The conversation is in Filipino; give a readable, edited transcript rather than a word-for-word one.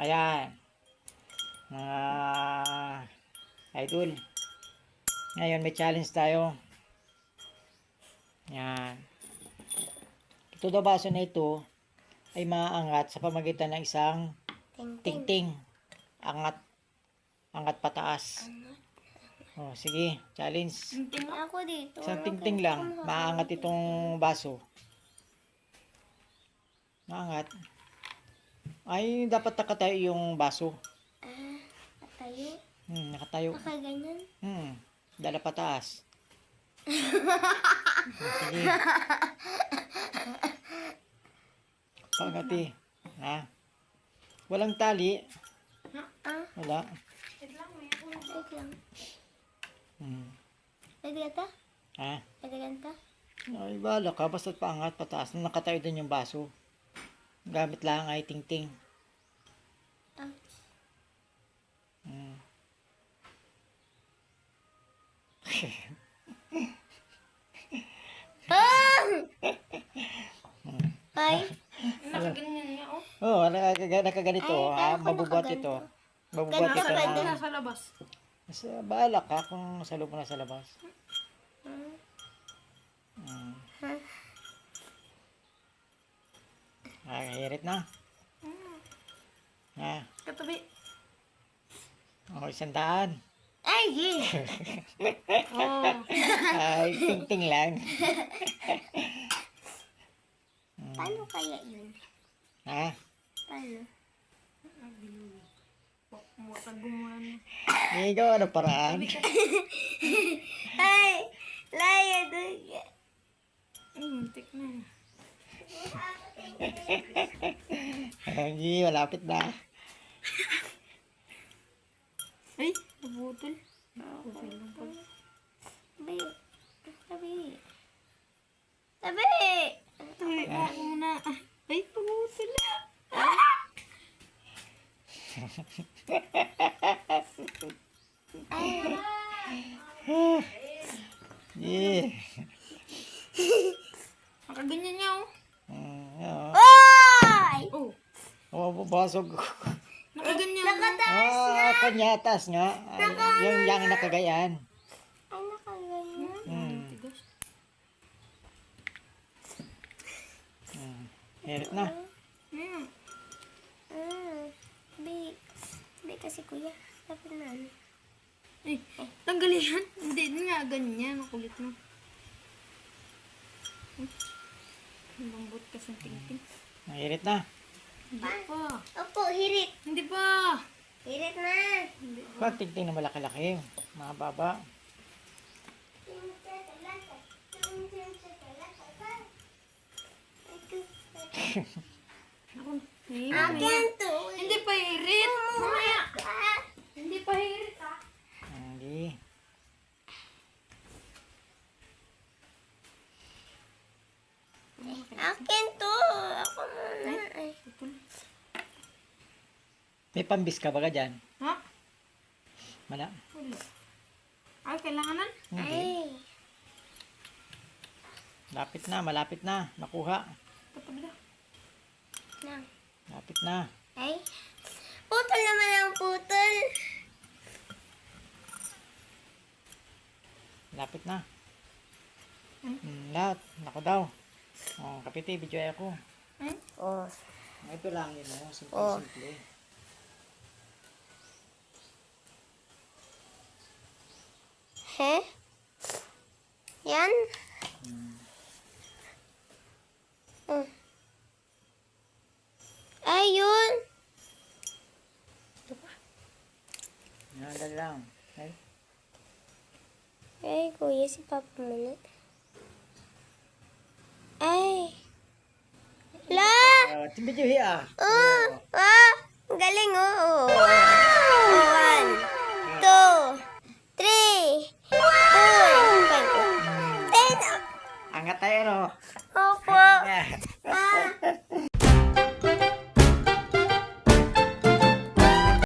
Ayan. Mga idol. Ngayon may challenge tayo. Yan. Ito daw baso na ito ay maaangat sa pamagitan ng isang tingting. Angat. Angat pataas. Oh, sige, challenge. Tingting ako dito. Isang tingting lang. Maaangat itong baso. Maangat. Ay, dapat nakatayo yung baso. Natayo. Nakatayo. Nakaganyan. Dala pataas. Sige. Pangati. Ha? Walang tali. Wala. Wait lang. Hmm. Lagyan ta? Ha? Lagyan ta? Ay, bala ka. Basta't paangat, pataas. Nakatayo din yung baso. Gamit lang ay tingting. Ouch. Ay. Nakaganyan niya, oh. Oo, nakaganito. Ay, Mabubuhat nakaganito. ito. Mabubuhat ito. Nasa labas. Bahala ka kung nasa loob mo na sa labas. Hirit na. Katabi. Oh, 100. Ay, yeah. Oh. Ay, tingting lang. Paano kaya yun? Ha? Paano? Ikaw, ano paraan? Ay! Laya doon. Muntik na. Hindi, malapit na. Ay, nabutol. Tabi. Tabi. Tabi! Tabi, ako muna. Ay, pabutol na. Yeah. Nakaganyan niya, oh. Yeah. Ay! Oh. Oh, babasog. Nakaganyan. Nakataas na. Kanyatas nga. Yung nakagayan. Ay, nakaganyan. Tigas. Hirit na. Bi kasi kuya. Dapat na ano. Eh, tanggalin. Hindi nga ganyan. Makulit mo. Lambot kasi ng tingting. Hirit na. Hindi pa. Opo, hirit. Hindi pa. Hirit na. Pag tingting na malaki-laki. Mga baba. Akin to. Hindi pa hirit. Mamaya. Hindi pa hirit, ah. Hindi. Akin to. Ako muna. Ay. May pambis ka baga dyan? Ha? Wala. Ay, kailanganan? Hindi. Ay. Lapit na, malapit na. Nakuha. Katabi na. Na. Lapit na. Ay. Putol naman ang putol. Lapit na. Lahat. Naku daw. Oh, kapiti, video ako. Oh. Ito lang yun, oh. Simple. He? Yan? Ayun. Yan, dali lang. Ay. Ay, kuya, si Papa muna. Ay. La! Video hiya. Ang galing, oh. Wow! 1, 2,